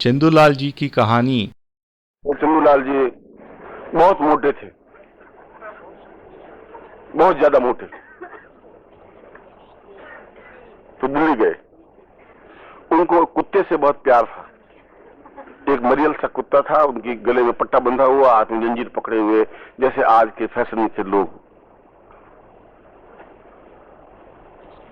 चंदूलाल जी की कहानी। वो चंदूलाल जी बहुत मोटे थे, बहुत ज्यादा मोटे। तो दिल्ली गए। उनको कुत्ते से बहुत प्यार था। एक मरियल सा कुत्ता था, उनकी गले में पट्टा बंधा हुआ, हाथ में जंजीर पकड़े हुए, जैसे आज के फैशन के लोग।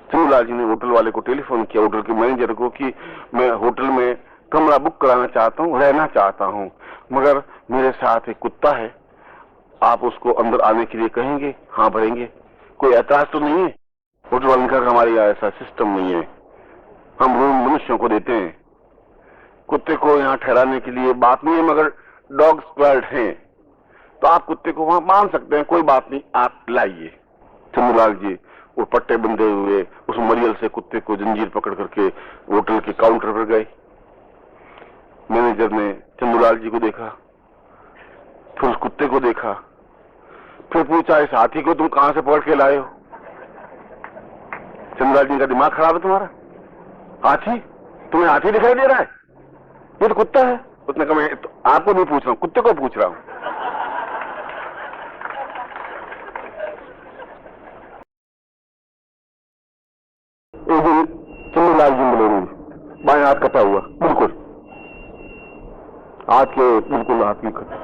चंदूलाल जी ने होटल वाले को टेलीफोन किया, होटल के मैनेजर को, कि मैं होटल में कमरा बुक कराना चाहता हूँ, रहना चाहता हूँ, मगर मेरे साथ एक कुत्ता है, आप उसको अंदर आने के लिए कहेंगे? हाँ भरेंगे, कोई ऐतराज तो नहीं है? होटल वाले ने कहा हमारे यहाँ ऐसा सिस्टम नहीं है, हम रूम मनुष्यों को देते हैं, कुत्ते को यहाँ ठहराने के लिए बात नहीं है, मगर डॉग स्क्वाड है, तो आप कुत्ते को वहां बांध सकते हैं, कोई बात नहीं, आप लाइए। चंदूलाल जी वो पट्टे बंधे हुए उस मरियल से कुत्ते को जंजीर पकड़ करके होटल के काउंटर पर गए। मैनेजर ने चंदूलाल जी को देखा, फिर उस कुत्ते को देखा, फिर पूछा इस हाथी को तुम कहां से पकड़ के लाए हो? चंदूलाल जी का दिमाग खराब है तुम्हारा? हाथी? तुम्हें हाथी दिखाई दे रहा है? ये तो कुत्ता है। उसने कहा मैं तो आपको नहीं पूछ रहा हूं, कुत्ते को पूछ रहा हूं। एक दिन चंदूलाल जी मिले मुझे, बाएं हाथ कटा हुआ, बिल्कुल हाथ के बिल्कुल हाथ की कटा।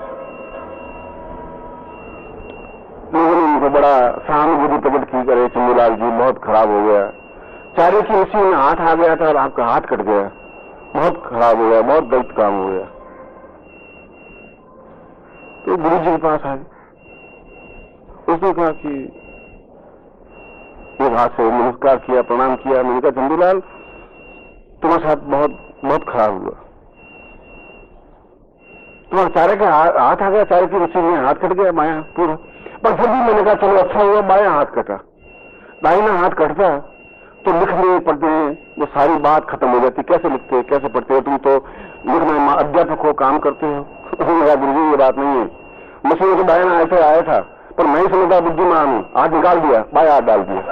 लोगों ने उनको बड़ा सहानुभूति प्रकट की, करे चंदूलाल जी बहुत खराब हो गया, चारे की उसी में हाथ आ गया था और आपका हाथ कट गया, बहुत खराब हो गया, बहुत गलत काम हो गया। तो गुरु जी के पास आए, उसने कहा कि एक हाथ से नमस्कार किया, प्रणाम किया। मैंने कहा चंदूलाल तुम्हारे साथ बहुत बहुत खराब हुआ, तुम्हारे चारे का हाथ आ गया, चारे की रस्सी में हाथ कट गया बायां पूरा, पर फिर भी मैंने कहा चलो अच्छा हुआ बायां हाथ कटा, दाहिना हाथ कटता तो लिखने पढ़ने वो सारी बात खत्म हो जाती। कैसे लिखते हो, कैसे पढ़ते हो, तुम तो लिखने अध्यापक हो, काम करते हो। गुरु जी ये बात नहीं है, मशीन को दाहिना ऐसे आया था, पर मैं ही समझता बुद्धिमान हूं, हाथ निकाल दिया, बाया हाथ डाल दिया।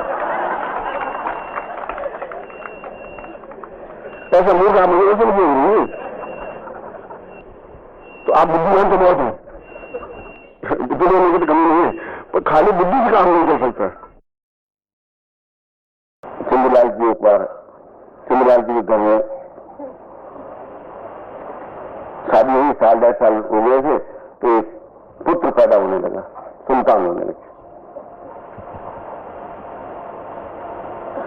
ऐसा मूर्ख आप मुझे ऐसे नहीं, तो आप बुद्धिमान तो बहुत हैं, बुद्धिमान की तो कमी नहीं है, पर खाली बुद्धि से काम नहीं कर सकता। चंदूलाल जी एक बार चंदूलाल जी के घर में शादी हुई, साल 10 साल हो गए थे, तो एक पुत्र पैदा होने लगा, संतान होने लगी।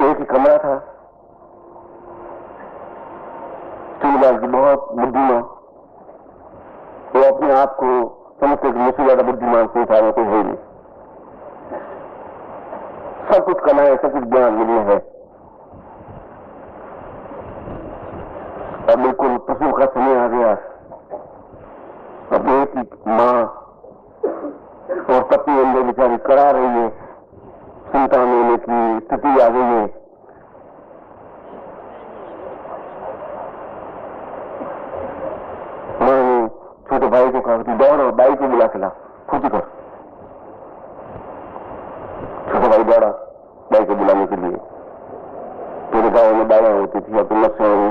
एक ही कमरा था, चंदूलाल जी बहुत बुद्धिमान, वो अपने आप को समझते कि मुझसे ज्यादा बुद्धिमान संसार में कोई है नहीं, सब कुछ कला है, सब कुछ ज्ञान मिले है। और बिल्कुल प्रसव का समय आ गया, अब एक ही माँ और पत्नी अंदर बेचारी करा रही है, संतान होने की स्थिति आ गई है। माँ ने छोटे भाई को कहा कि दौड़ और बाई को बुला के ला, फूटी कर। छोटा भाई दौड़ा बाई को बुलाने के लिए। पूरे गांव में बाइयां होती थी, अब तो लक्ष्य हो,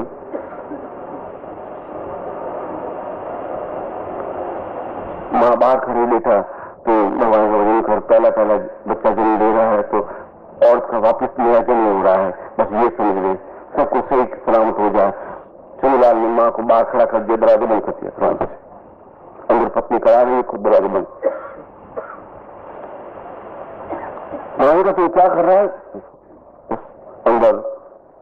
माँ बाहर खड़े बैठा, तो भगवान का भजन कर, पहला पहला बच्चा जन्म दे रहा है, तो औरत का वापिस निराकरण नहीं हो रहा है, बस ये समझ ले सबको सही सलामत हो जाए। चंदूलाल ने माँ को बाहर खड़ा कर दिया, दरवाजा बंद कर दिया तुरंत से, अंदर पत्नी करा रही है, खुद दरवाजा बंद। माँ का तो क्या कर रहा है? अंदर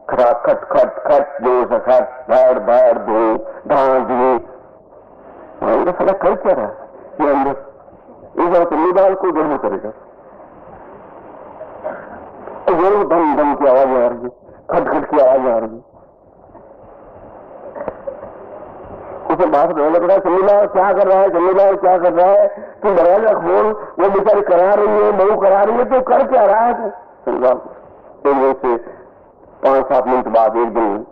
खट खट खट खट जोर से खट, भाड़ भाड़ धो ढांड धो, माँ साला कर क्या रहा है ये अंदर? इस बार चंदूलाल को गड़बड़ करेगा, जरूर धम धम की आवाज आ रही है, खट खट की आवाज आ रही है। उसे बात करने लग रहा है, चंदूलाल क्या कर रहा है, चंदूलाल क्या कर रहा है, तू दरवाजा खोल, वो बेचारी करा रही है, बहू करा रही है, तो कर क्या रहा है तू? चंदूलाल से 5-7 मिनट बाद एक दिन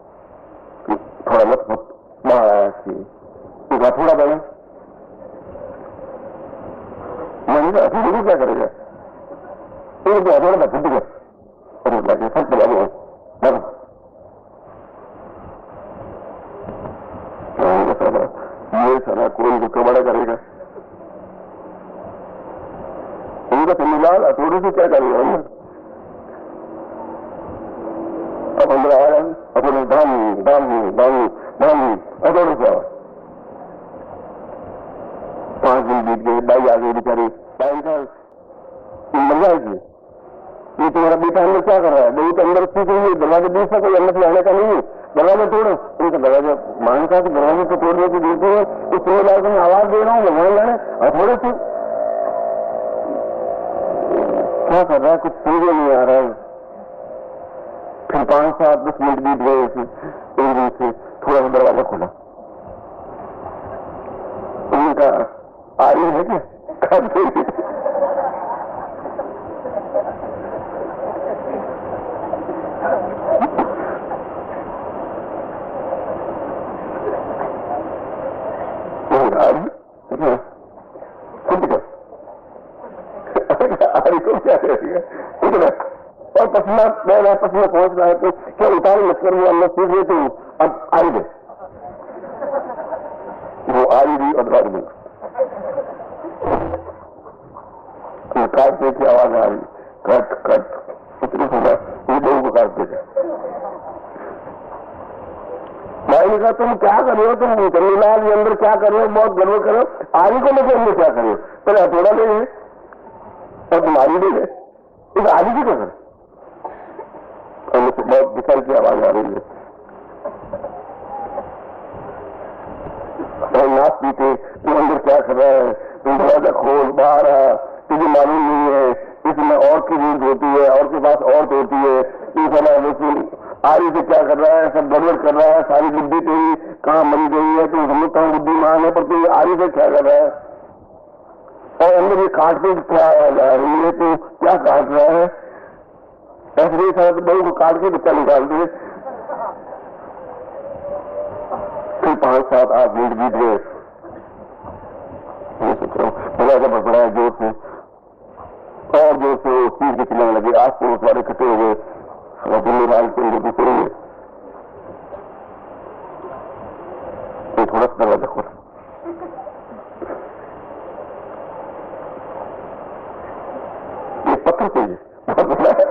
थोड़ा लटपट बाहर आया, थोड़ा बड़ा मैंने अभी क्या करेगा, एक दो थोड़ा फुट गया और सब बड़ा साला ये सारा कौन को बड़ा करेगा? उनका सम्मिलाल हथौड़े से क्या करेगा? अब अंदर आया हथौड़े धाम धाम धाम धाम हथौड़े से 5 दिन बीत गए, बाई आ गई बेचारी। बाई का मर जाएगी, ये तुम्हारा बेटा अंदर क्या कर रहा है? बहू तो अंदर सीख रही है, दरवाजा दूसरा कोई अंदर से आने का नहीं है, दरवाजा तोड़ो। उनका दरवाजा मान का कि दरवाजे को तोड़ने की देते हैं, उस समय मैं आवाज दे रहा हूँ, भगवान जाने हथौड़े से क्या कर रहा है, कुछ समझ नहीं आ रहा है। फिर 5-7-10 मिनट बीत गए, एक दिन से थोड़ा सा दरवाजा खोला। उनका आयु है क्या? और पसीना मैं पसीना पहुंच रहा है तो क्या उतार मत कर, वो अल्लाह सीख लेते हूँ। अब आई दे, वो आई भी और रात में काटने की आवाज आ रही, कट कट उतनी होगा, ये बहू को काट देगा। भाई ने कहा तुम क्या कर रहे हो, तुम चंद्रलाल के अंदर क्या कर रहे हो, बहुत गर्व करो, आदि को लेकर अंदर क्या कर रहे हो? पहले हथौड़ा ले गए और तुम्हारी ले गए, इस आदि की कर बहुत विशाल की आवाज आ रही है। और नाच पीते तुम अंदर क्या कर रहा है, तुम दरवाजा खोल, बाहर आ, तुझे मालूम नहीं है इसमें और की नींद होती है, और के पास और होती है, आरी से क्या कर रहा है, सब गड़बड़ कर रहा है, सारी बुद्धि तेरी कहाँ मरी गई है, तुम समझता हूँ बुद्धिमान है, पर तू आरी से क्या कर रहा है? और अंदर ये काटने की क्या आवाज आ रही है, तो क्या काट रहा है? ऐसे नहीं सारा तो बहू को काट के बच्चा निकाल दे। फिर 5-7-8 मिनट बीत गए, मैं सोच रहा हूँ दरवाजा बड़बड़ा है जोर से, और जोर से चीज के चिल्लाने लगे, आस पड़ोस वाले इकट्ठे हो गए, तो थोड़ा सा दरवाजा खोला, ये पत्थर चाहिए, बहुत बड़ा है।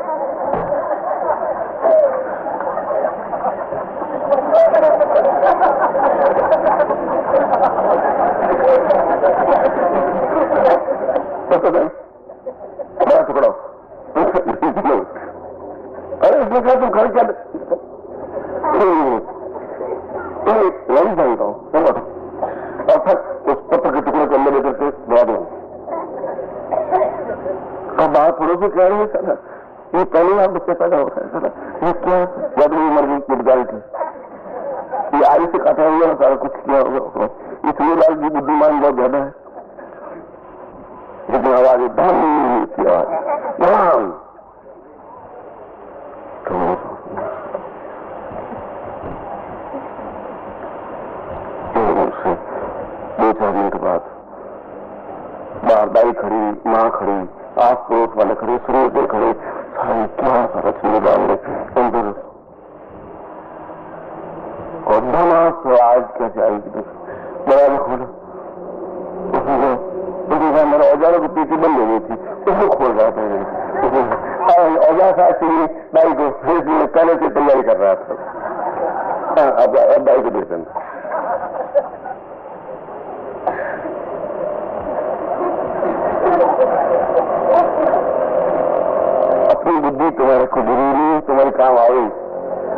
बड़ा टुकड़ा, अरे उसने कहा तुम घर क्या वही जानता हूँ, और फिर उस पत्थर के टुकड़े को अंदर लेकर के दबा दो। और बात थोड़े से कह रही है सर, ये पहले बार बच्चा पैदा होता है सर, ये क्या जब भी मर गई गुटगाल थी, ये आई से काटा हुआ सारा कुछ किया होगा। इसलिए लाल जी बुद्धिमान बहुत ज्यादा है, लेकिन आवाज धम की आवाज दो 4 मिनट बाद बाहर दाई खड़ी, माँ खड़ी, आस पड़ोस वाले खड़े, सुरेश खड़े, सारे क्या सारा चीज डाल अंदर। और धमास आज कैसे आएगी? बड़ा खोला, मेरा औजारों की पीछे बंद हो गई थी, उसको खोल रहा था, औजार साथ दाई को पहले से तैयारी कर रहा था। अब दाई को देते अपनी बुद्धि तुम्हारे को जरूरी, तुम्हारे काम आई,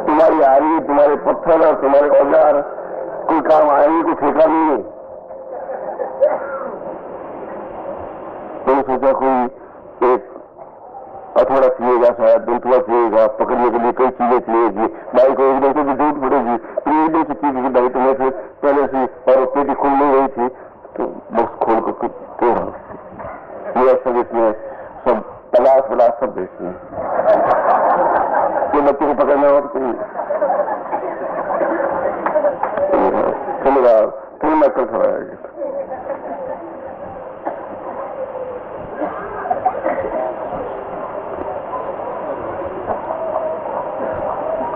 तुम्हारी आरी, तुम्हारे पत्थर और तुम्हारे औजार कोई काम आएगी, कोई ठेका नहीं है। मैंने सोचा कोई एक हथौड़ा चाहिएगा, शायद दंतुआ चाहिएगा, पकड़ने के लिए कई चीजें चाहिएगी, बाई को एकदम से जरूरत पड़ेगी, एकदम से चीज की बाई तुम्हें फिर पहले से और पेटी खुल नहीं रही थी, तो बस खोल कर तोड़ा। ये सब इसमें सब पलाश सब बेचते हैं, ये बच्चे को पकड़ना हो तो चलेगा, फिर मैं कल खड़ा है।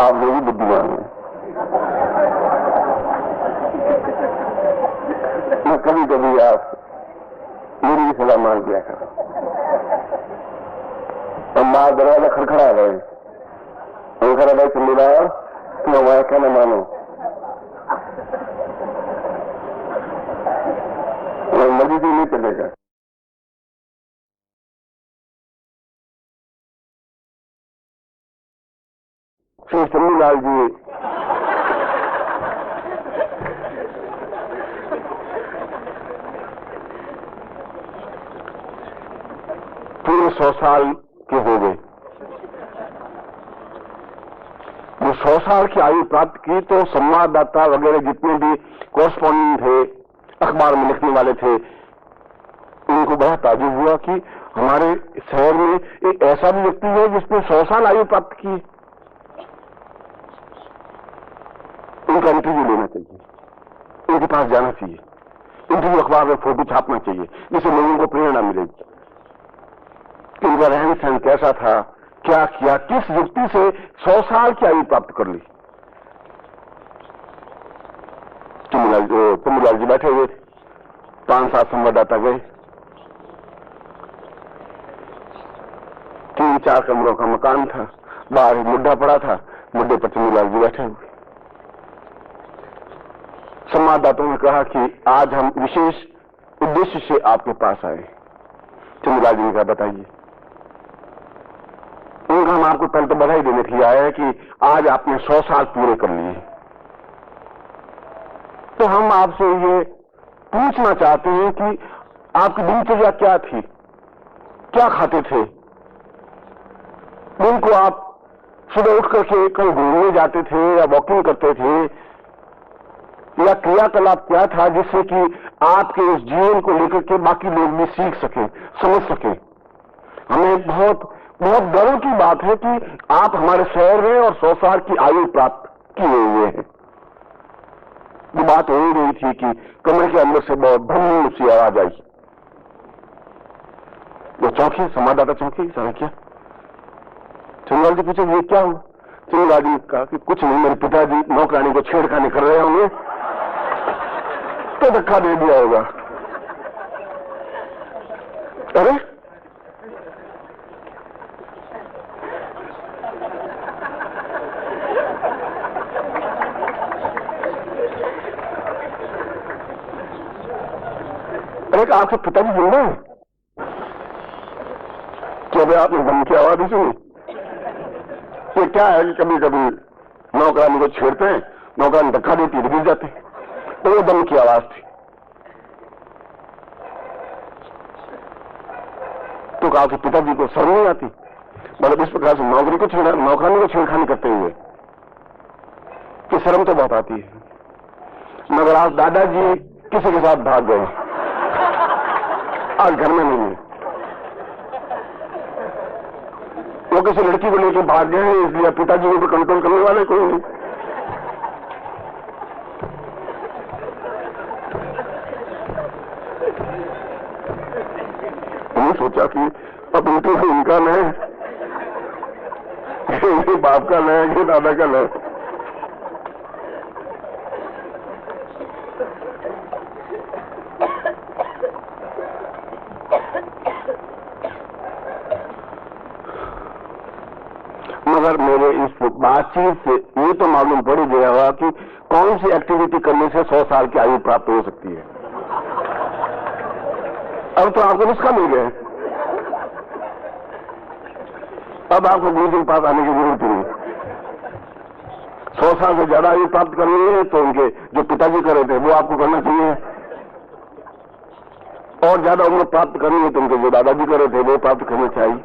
आप लोग बुद्धिमान हैं। कभी कभी आप मेरी भी सजा मान लिया करो। और माँ दरवाजा खड़खड़ा रहे, उनका भाई चंदीलाल तुम हमारा कहना मानो, मजीद ही नहीं चलेगा। श्री चंदीलाल जी पूरे 100 साल के हो गए। वो 100 साल की आयु प्राप्त की तो संवाददाता वगैरह जितने भी कॉरेस्पॉन्डेंट थे, अखबार में लिखने वाले थे, उनको बड़ा ताजुब हुआ कि हमारे शहर में एक ऐसा भी व्यक्ति है जिसने 100 साल आयु प्राप्त की। उनका इंटरव्यू लेना चाहिए, उनके पास जाना चाहिए, इंटरव्यू अखबार में फोटो छापना चाहिए, जिससे लोगों को प्रेरणा मिलेगी कि उनका रहन सहन कैसा था, क्या किया, किस युक्ति से 100 साल की आयु प्राप्त कर ली। चंद्रलाल जी बैठे हुए थे, 5-7 संवाददाता गए। 3-4 कमरों का मकान था, बाहर मुड्ढा पड़ा था, मुड्ढे पर चंद्रलाल जी बैठे हुए। संवाददाताओं ने कहा कि आज हम विशेष उद्देश्य से आपके पास आए। चंद्रलाल जी ने कहा बताइए। उनका हम आपको पहले तो बधाई देने के लिए आए हैं कि आज आपने 100 साल पूरे कर लिए। तो हम आपसे ये पूछना चाहते हैं कि आपकी दिनचर्या क्या थी, क्या खाते थे, दिन को आप सुबह उठ करके कहीं घूमने जाते थे या वॉकिंग करते थे, या क्रियाकलाप क्या था जिससे कि आपके उस जीवन को लेकर के बाकी लोग भी सीख सके, समझ सके। हमें बहुत बहुत गर्व की बात है कि आप हमारे शहर में और 100 साल की आयु प्राप्त किए हुए हैं। ये बात हो रही थी कि कमरे के अंदर से बहुत धम सी आवाज आई। वो चौंके, संवाददाता चौंके, सारा क्या? चंद्रलाल जी पूछे ये क्या हुआ? चंद्रलाल जी ने कहा कि कुछ नहीं, मेरे पिताजी नौकरानी को छेड़खानी कर रहे होंगे तो धक्का दे दिया होगा। अरे आपके पिताजी जिंदा है क्या? भाई आपने दम की आवाज सुनी? ये क्या है कि कभी कभी नौकरानी को छेड़ते हैं, नौकरानी धक्का देती है, गिर जाते हैं, तो वो दम की आवाज थी। तो कहा कि पिताजी को शर्म नहीं आती, मतलब इस प्रकार से नौकरानी को छेड़खानी करते हुए कि शर्म तो बहुत आती है। मगर आज दादाजी किसी के साथ भाग गए, आज घर में नहीं है। वो किसी लड़की को लेकर भाग गए हैं, इसलिए पिताजी को कंट्रोल करने वाले कोई नहीं। मैंने सोचा कि अब इंटरव्यू इनका न है, ये बाप का न है, ये दादा का न है। मगर मेरे इस बातचीत से ये तो मालूम पड़ गया हुआ कि कौन सी एक्टिविटी करने से 100 साल की आयु प्राप्त हो सकती है। अब तो आपको नुस्खा मिल गया, अब आपको गुरु के पास आने की जरूरत नहीं। 100 साल से ज्यादा आयु प्राप्त करनी है तो उनके जो पिताजी कर रहे थे वो आपको करना चाहिए, और ज्यादा उम्र प्राप्त करनी है तो उनके जो दादाजी कर रहे थे वो प्राप्त करना चाहिए।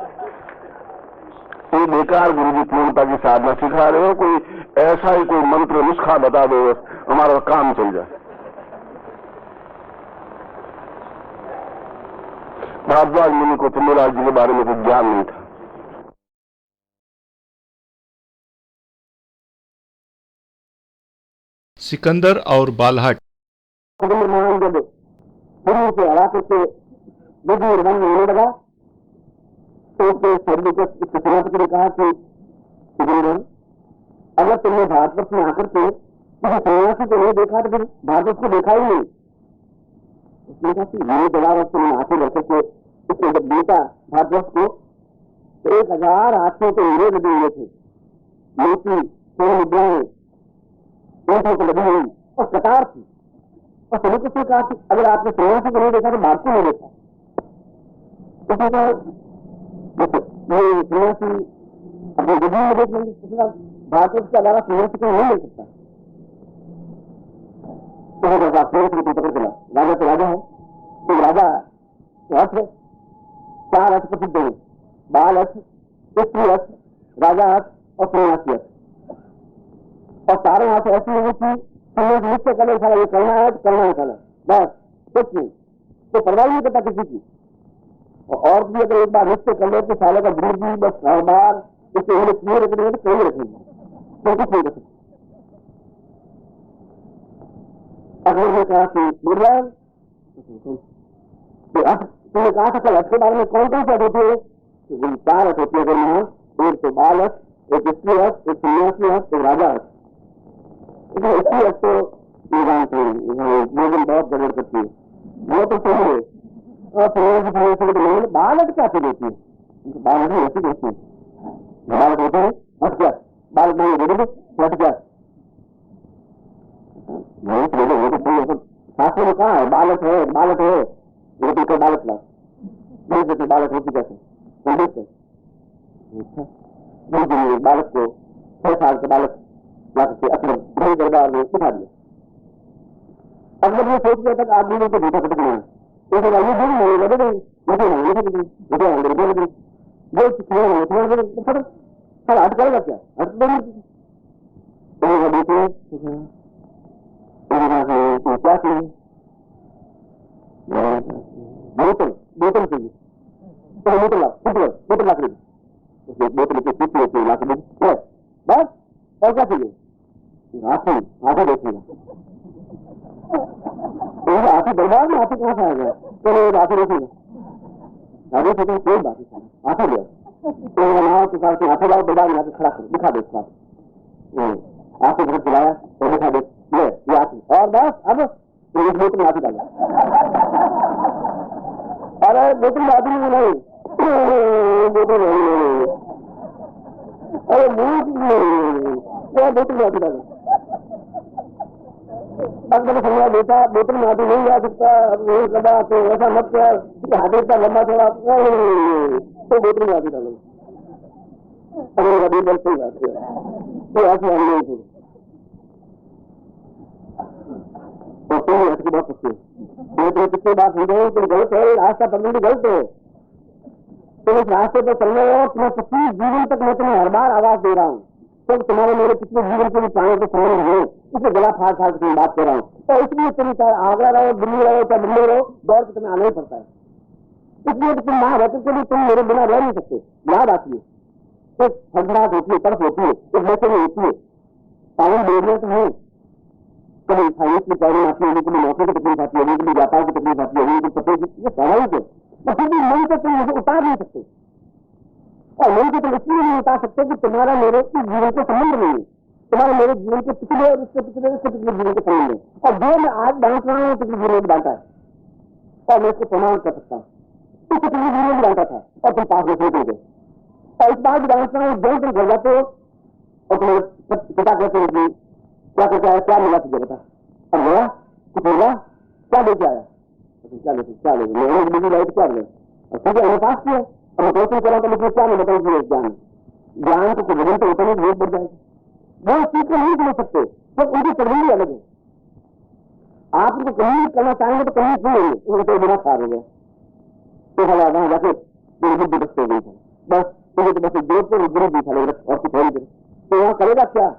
ये बेकार गुरु जी पूर्णता की साधना सिखा रहे हो, कोई ऐसा ही कोई मंत्र नुस्खा बता दो, हमारा काम चल जाए। भारद्वाज मुनि को चंद्रलाल जी के बारे में कुछ ज्ञान नहीं था। सिकंदर और बालहट। से हरा करके होने लगा तो उसने सेनापति ने कहा कि अगर तुमने भारतवर्ष में आकर के किसी सन्यासी को नहीं देखा तो फिर भारतवर्ष को देखा ही नहीं। उसने कहा कि ये दलाल से हाथी रख के उसने जब बेटा भारतवर्ष को तो 1000 हाथियों के हीरे लगे हुए थे, मोती सोने मुद्राएं ऊँटों को लगी हुई और कतार थी। और सभी कुछ ने कहा कि अगर आपने सन्यासी को नहीं देखा तो बाप को नहीं देखा। उसने कहा ये सन्यासी अपने जमीन में देख लेंगे, उसने कहा भारतवर्ष के अलावा सन्यासी को नहीं मिल सकता। पकड़ चला राजा तो राजा है, तो राजा अर्थ है, 4 अर्थ प्रसिद्ध है, बाल अर्थ, स्त्री अर्थ, राजा अर्थ और सन्यासी अर्थ। और सारे यहाँ से ऐसी है कि सन्यासी निश्चय करने सारा ये करना है तो करना है सारा, बस कुछ नहीं, तो परवाह नहीं करता किसी की। और भी अगर एक बार निश्चय कर ले तो साले का दूर भी बस हर बार उसके उन्हें किए रखेंगे तो कहीं रखेंगे, तो कुछ नहीं कर सकते। अकबर ने कहा कि बुढ़ान तुमने कहा था कल अर्थ के बारे में कौन कौन से अर्थ होते हैं? 4 अर्थ होते हैं अगर यहाँ, एक तो बाल अर्थ, एक स्त्री अर्थ, एक सन्यासी अर्थ, एक राजा अर्थ। स्त्री अर्थ तो ये जानते हैं भोजन बहुत गड़बड़ करती है, वो तो सही है। और सन्यासी तो बाल अर्थ क्या से देती है? बाल अर्थ ऐसी देती है, बाल अर्थ होते हैं अर्थ क्या, बाल नहीं बोलेंगे अर्थ क्या, शास्त्र में कहा है बालक है, बालक है, लेकिन कोई बालक ला नहीं सकते, बालक होती कैसे बालक को 6 साल के बालक ला सकते अपने भाई दरबार में उठा दिया। अकबर ने सोच लिया था आदमी को झूठा पटक नहीं, एक बार ये बोल नहीं लगे नहीं सर हट करेगा क्या, हट क्या चाहिए, बोतल चाहिए, तो बोतल ला खरीद, बोतल के पीछे ला के बस, और क्या चाहिए? हाथी देखिएगा, हाथी दरबार में हाथी कहाँ से आ गया? चलो हाथी देखिएगा, हाथी से कोई बात नहीं, हाथी लिया तो नाव के साथ हाथी लाओ, दरबार में आके खड़ा कर दिखा दे, हाथी घर चलाया तो दिखा दे ले यात्री, और बस अब बोतल में हाथी डाला। अरे बोतल में हाथी नहीं, बोतल नहीं, अरे बोतल में हाथी डाला। अब मैंने समझा बेटा बोतल में हाथी नहीं जा सकता, नहीं लगा तो ऐसा मत कर, हाथी इतना लंबा थोड़ा तो बोतल में हाथी डालो। अरे अभी बल सही बात है, तो ऐसे हम नहीं थे तो तुम हट के बहुत सकते हो, तो कितनी बात हो गई, तुम गलत है, रास्ता पकड़ने की गलत है, तुम इस रास्ते पर चल रहे हो, तुम्हें 25 जीवन तक मैं तुम्हें हर बार आवाज दे रहा हूँ, तो तुम्हारे मेरे पिछले जीवन के भी प्राणों के संबंध हो, इसलिए गला फाड़ फाड़ के तुम्हें बात कर रहा हूँ। तो इसलिए तुम चाहे आगरा रहो, दिल्ली रहो, चाहे मुंबई रहो, दौड़ के तुम्हें आना ही पड़ता है। इसलिए तो तुम वहां रहते के लिए तुम मेरे बिना रह नहीं सकते। याद आती है एक हड़बड़ाहट होती है, तरफ होती है, एक बेचैनी होती है, पावन बोलने तो है, कभी फाइनेंस में प्रॉब्लम आती है, कभी नौकरी की तकलीफ आती है, कभी व्यापार की तकलीफ आती है, कभी पते की, ये स्वाभाविक है। तो फिर भी मन से तुम मुझे उतार नहीं सकते, और मन से तुम इसलिए नहीं उतार सकते कि तुम्हारा मेरे जीवन के संबंध नहीं है, तुम्हारे मेरे जीवन के पिछले और इसके पिछले जीवन के संबंध है। और जो मैं आज बांट रहा हूँ पिछले जीवन में बांटा है, और मैं इसको प्रमाण कर सकता हूँ, इस पिछले जीवन में बांटा था और तुम पास में निकल गए। और इस बात बांट रहा हूँ, जब तुम घर जाते हो और तुम्हारे पिता कहते हो कि क्या करके आया, क्या मिला तुझे बता, अब गया कुछ होगा, क्या लेके आया, क्या लेके क्या ले लाइट क्या ले, और क्योंकि हमें पास किया और मैं कोशिश करा तो मुझे क्या नहीं बताऊँ ज्ञान, ज्ञान को कुछ तो उतने की बढ़ जाएगी, वो उस चीज को नहीं समझ सकते, तो उनकी तरबीयत अलग है। आप उनको कहीं करना चाहेंगे तो कहीं सुन लेंगे, उनको तो बिना खार हो गया, तो वहां जाके मेरी बुद्धि बचते गई था, बस मुझे तो बस देर को गुरु दी था और कुछ हो नहीं, तो वहां करेगा क्या,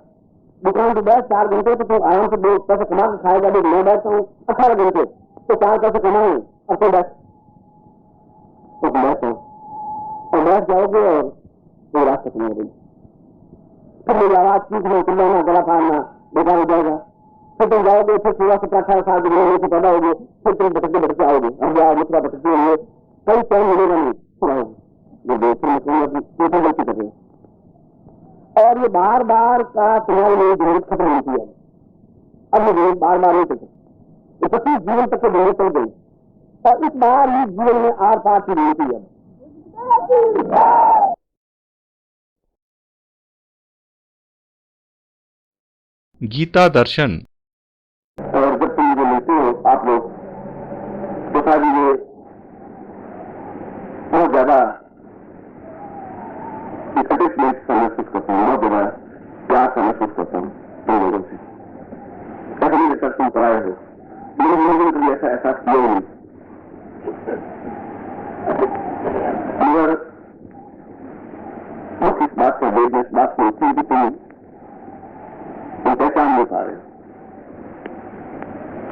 दुकान पे बैठ 4 घंटे तो आराम से 2 पैसे कमा के खाएगा, मैं बैठता हूँ 18 घंटे तो 4 पैसे कमाए, अब तो बैठ तो बैठ जाओगे और कोई रास्ता नहीं होगी, फिर मेरी आवाज सीखना, चिल्लाना, गला फाड़ना बेकार हो जाएगा, फिर तुम जाओगे, फिर 16-18 साल के पैदा होगे, फिर तुम भटकते आओगे, अब जाओ मथुरा भटकते होंगे, कई टाइम मिलेगा नहीं, ये देखने में गलती कर रहे हैं। और ये बार बार का तुम्हारी मेरी जरूरत खत्म नहीं किया, अब ये जरूरत बार बार नहीं चल सकती, 25 जीवन तक की जरूरत चल गई, और इस बार ही जीवन में आर पार की नहीं थी। अब गीता दर्शन। और जब तुम मुझे मिलते हो आप लोग तो शायद ये बहुत ज्यादा अटैचमेंट का महसूस करता हूँ, बहुत ज्यादा प्यार का महसूस करता हूँ तुम लोगों से। ऐसा नहीं लगता तुम पराए हो, मैंने लोगों ने कभी ऐसा एहसास किया नहीं। मगर मुझे इस बात का वेद इस बात को होती है कि तुम पहचान नहीं पा रहे हो।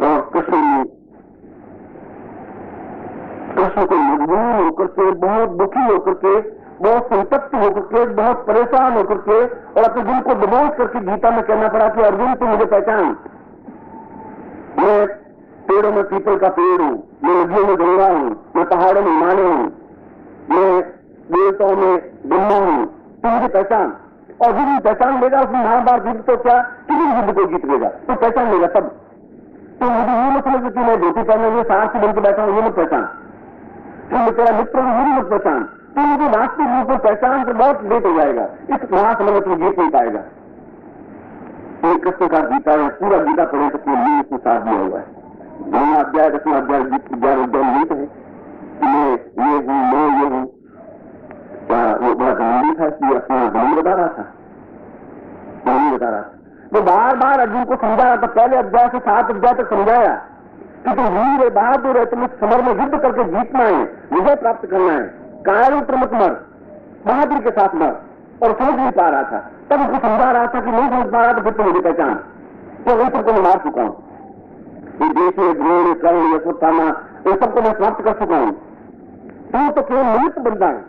और कृष्ण को मजबूर होकर के, बहुत दुखी होकर के, बहुत संतप्त होकर के, बहुत परेशान होकर के और अपने दिल को दबोच करके गीता में कहना पड़ा कि अर्जुन तुम मुझे पहचान, मैं पेड़ों में पीपल का पेड़ हूं, मैं नदियों में गंगा हूं, मैं पहाड़ों में हिमालय हूं, मैं देवताओं में ब्रह्मा हूं, तुम मुझे पहचान। और जिस भी पहचान लेगा उसमें महाभारत युद्ध तो क्या किसी भी युद्ध को जीत लेगा, तो पहचान लेगा तब। तो मुझे ये मत समझ कि मैं धोती पहने हुए साहसी बन के बैठा हूं, ये मत पहचान। तो मैं तेरा मित्र हूं, ये मत पहचान। तो मुझे वास्तविक रूप में पहचान से बहुत लेट हो जाएगा, इस महासमय में तुम जीत नहीं पाएगा। तो कृष्ण का गीता है, पूरा गीता पढ़े तो पूरी इसमें साथ दिया हुआ है। नौवां अध्याय 10वां अध्याय ज्ञान उद्यान गीत है, मैं ये हूं, मैं ये हूं। वो बड़ा गंभीर था, इसलिए अपना गंभीर बता रहा था, गंभीर बता रहा था। वो बार बार अर्जुन को समझा रहा था, पहले अध्याय से 7 अध्याय तक समझाया कि तुम वीर है, बहादुर है, तुम्हें समर में युद्ध करके जीतना है, विजय प्राप्त करना है, कायरों पर मत मर, बहादुर के साथ मर। और समझ नहीं पा रहा था, तब उसको समझा रहा था कि नहीं समझ पा रहा तो फिर तो मुझे पहचान, तो वही सबको मैं मार चुका हूं। ये देश द्रोण कर्ण यशोत्थामा इन सबको मैं समाप्त कर चुका हूं। तू तो केवल निमित्त बनता है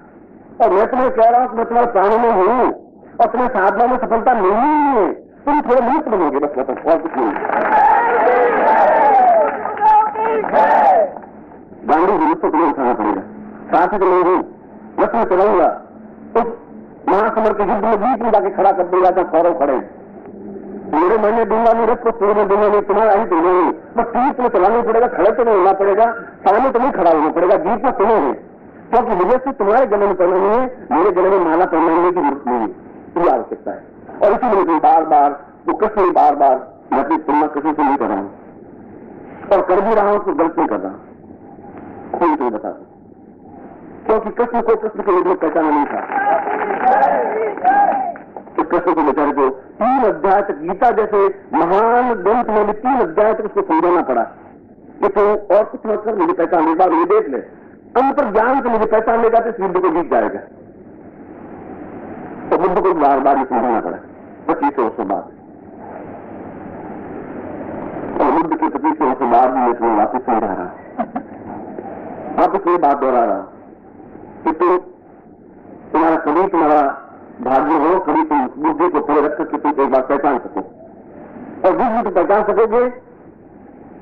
और मैं तुम्हें कह रहा हूं कि मैं तुम्हारे प्राणों में हूं और तुम्हें साधना में सफलता नहीं है, तुम थोड़े निमित्त बनोगे बस, बताओ और कुछ नहीं। गांधी विरुद्ध तो तुम्हें उठाना पड़ेगा, साथ ही तो नहीं हूं, बस मैं चलाऊंगा। उस महासमर के युद्ध में बीच में जाके खड़ा कर देगा जब कौरव खड़े, मेरे मैंने दूंगा नहीं, रथ को तोड़ने दूंगा नहीं, तुम्हारा ही तोड़ना नहीं, बस तीर तुम्हें चलाना पड़ेगा, खड़े तो नहीं होना पड़ेगा, सामने तो नहीं खड़ा होना पड़ेगा, जीतना तुम्हें है। क्योंकि मुझे से तुम्हारे गले में पहनना नहीं है, मेरे गले में माला पहनाने की जरूरत नहीं है, ये आवश्यकता है। और इसीलिए तुम बार बार तो कृष्ण ने बार बार मैं अपनी तुलना कृष्ण से नहीं कर रहा हूं और कर भी रहा हूं तो गलत नहीं कर रहा, कोई तुम्हें बता दो, क्योंकि कृष्ण को कृष्ण के रूप में पहचाना नहीं था। इस कृष्ण को बेचारे को 3 अध्याय तक गीता जैसे महान ग्रंथ में 3 अध्याय तक उसको समझाना पड़ा कि तो और कुछ मत कर, मुझे पहचान एक बार ये देख ले, अंतर ज्ञान से मुझे पहचान लेगा तो इस युद्ध को जीत जाएगा। तो बुद्ध को बार बार समझाना पड़ा 25 वर्षों बाद, और बुद्ध के 25 वर्षों बाद भी मैं तुम्हें वापिस समझा रहा, वापिस ये बात दोहरा रहा कि तो तुम्हारा कभी तुम्हारा भाग्य हो, कभी तुम बुद्धि को पड़े रख करके तुम एक बार पहचान सको, और जिस भी तुम पहचान सकोगे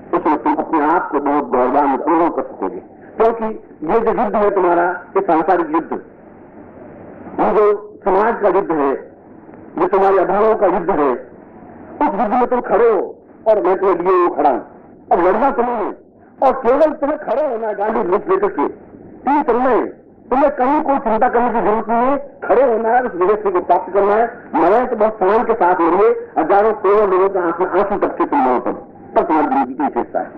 उसमें तुम अपने आप को बहुत गौरवान्वित अनुभव कर सकोगे। क्योंकि ये जो युद्ध है तुम्हारा, ये सांसारिक युद्ध, ये जो समाज का युद्ध है, जो तुम्हारे अभावों का युद्ध है, उस युद्ध में तुम खड़े हो और मैं तुम्हें लिए वो खड़ा हूं। अब लड़ना तुम्हें है और केवल तुम्हें खड़े होना है, गांधी रूप लेकर के तीन चलना है, तुम्हें कहीं कोई चिंता करने की जरूरत नहीं है, खड़े होना है, उस विवेक को प्राप्त करना है। मरे तो बहुत शान के साथ मरिए, हजारों करोड़ों लोगों का आंसू तक के तुम लोगों तब तुम्हारी जिंदगी की विशेषता है।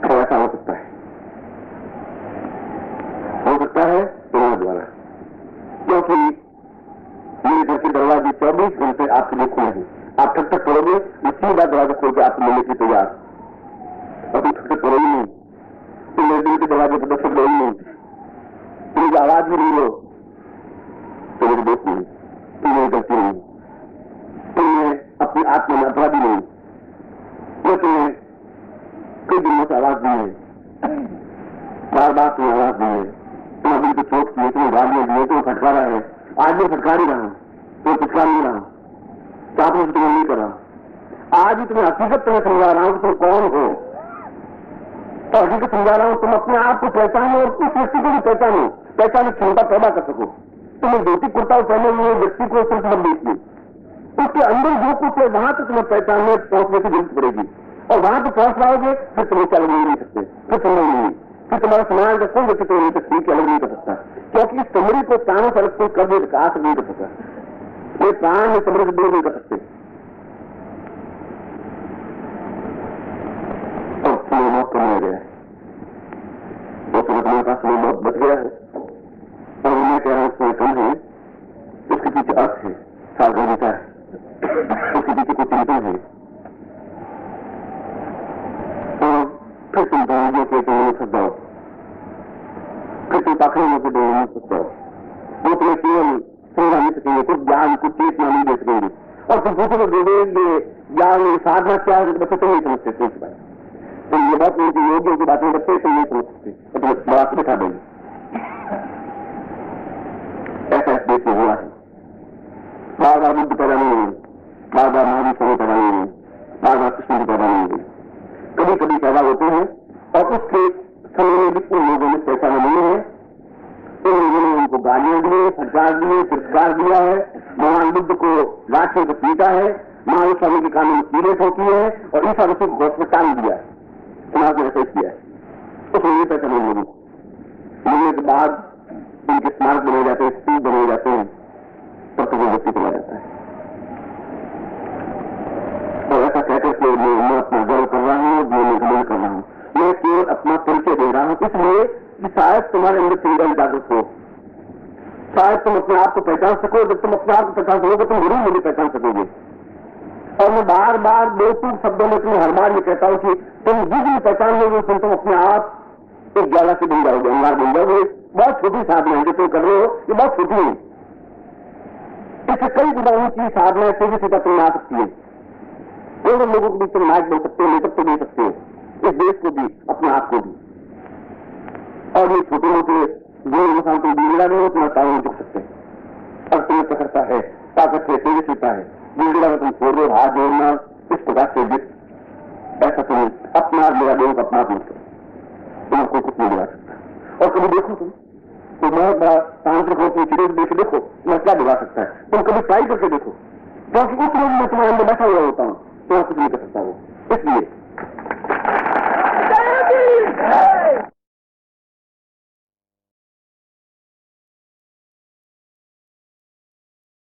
तो ऐसा हो सकता है तुम्हारे द्वारा, क्योंकि मेरे घर के दरवाजे 24 घंटे आपके लिए खुले हैं। आप ठक ठक करोगे, मैं सीधा दरवाजा खोल के आपको मिलने के तैयार, और तुम ठक ठक करोगे नहीं, तुम मेरे दिल के दरवाजे पर दस्तक दोगे नहीं, तुम मुझे आवाज भी नहीं लो तो मेरी दोस्त नहीं, तुम मेरी गलती नहीं, तुमने अपनी आत्मा में अपराधी नहीं, मैं तुम्हें कई दिनों से आवाज दी है, बार बार तुम्हें आवाज दी है, तुम्हें दिल को चोट की है, तुम्हें गालियां दी है, तुम्हें फटकारा है, आज मैं फटकार ही रहा हूं, तुम्हें फटकार नहीं रहा, चाहते से तुम्हें नहीं कर रहा, आज ही तुम्हें हकीकत तुम्हें समझा रहा हूं कि तुम कौन हो, तो हकीकत समझा रहा हूं, तुम अपने आप को पहचानो और उस व्यक्ति को भी पहचानो, पहचान क्षमता पैदा कर सको। तुम एक धोती कुर्ता पहने हुए व्यक्ति को सिर्फ मत देखिए, उसके अंदर जो कुछ है वहां तक तुम्हें पहचानने पहुंचने की जरूरत पड़ेगी। और वहां पर पहुंच पाओगे फिर तुम उससे अलग नहीं सकते, फिर संभव नहीं, फिर तुम्हारा समाज का कोई व्यक्तित्व नहीं सकती कि अलग नहीं कर सकता, क्योंकि इस कमरे को प्राणों से अलग कोई कर दे का नहीं कर सकता। ये प्राण इस कमरे से दूर नहीं कर सकते। और समय बहुत कम रह गया है, वो समय का समय बहुत बच गया है, और मैं कह रहा हूं समय कम है, उसके पीछे अर्थ है, सावधानिता है, उसके पीछे कुछ चिंतन है। और फिर तुम गांधियों के डोले में फंस जाओ, फिर तुम पाखड़ियों के डोले में फंस जाओ। वो तुम्हें केवल समझा नहीं सकेंगे, कुछ ज्ञान कुछ चेतना नहीं दे सकेंगे, और तुम पूछोगे ये ज्ञान साधना क्या है, बच्चे तुम नहीं समझते। तुम ये बात उनकी योगियों की बातें करते तुम नहीं समझ सकते, और तुम्हें बात दिखा देंगे। ऐसा इस देश में हुआ है। बार बार बुद्ध पैदा नहीं हुए, बार बार महावीर स्वामी पैदा नहीं हुए, बार बार कृष्ण जी पैदा नहीं हुए, कभी कभी पैदा होते हैं, और उसके समय में भी उन लोगों ने पहचाना नहीं है, उन लोगों ने उनको गालियां दी, फटकार दिए, तिरस्कार दिया है, भगवान बुद्ध को लाठों से पीटा है, महावीर स्वामी के कानों में कीड़े ठोकी है, और ईसा मसीह को घोष में टांग दिया है, समाज ने ऐसा किया है। उसमें ये पहचाना लोगों को मिलने के बाद उनके स्मारक बने जाते हैं, स्तूप बने जाते हैं, तब तक वो व्यक्ति चला जाता है। और ऐसा कहकर के मैं अपना गर्व कर रहा हूँ, मैं घमंड कर रहा हूँ, मैं केवल अपना परिचय दे रहा हूँ, इसलिए कि शायद तुम्हारे अंदर चिंतन जागृत हो, शायद तुम अपने आप को पहचान सको। जब तुम अपने आप को पहचान सकोगे तुम जरूर मुझे पहचान सकोगे। और मैं बार बार बेवकूफ शब्दों में तुम्हें हर बार ये कहता हूँ कि तुम जिस भी पहचान लोगे तुम अपने आप एक ज्यादा से बन जाओगे, अंगार बन जाओगे। बहुत छोटी साधना है जो तुम कर रहे हो, ये बहुत छोटी है, इससे कई गुना ऊंची साधना तेजी से तुम आ सकती है। करोड़ों लोगों को भी तुम नायक बन सकते हो, नेतृत्व दे सकते हो, इस देश को भी, अपने आप को भी। और ये छोटे मोटे जो इंसान तुम बिगड़ा रहे हो तुम्हारा ताऊ नहीं चुक सकते, और तुम्हें प्रखरता है, ताकत है, तेजस्विता है, बिगड़ा में तुम छोड़ दो, हाथ जोड़ना इस प्रकार से जिस ऐसा तुम अपना मेरा देव का अपना मत करो, तुमको कुछ नहीं बिगा सकता। और कभी देखो तुम बहुत बड़ा तांत्रिक हो, तुम चिड़े देख देखो तुम्हें क्या बिगा सकता है, तुम कभी ट्राई करके देखो, क्योंकि उस रोज में तुम्हारे अंदर बैठा हुआ होता हूं, तुम्हें कुछ नहीं कर सकता वो। इसलिए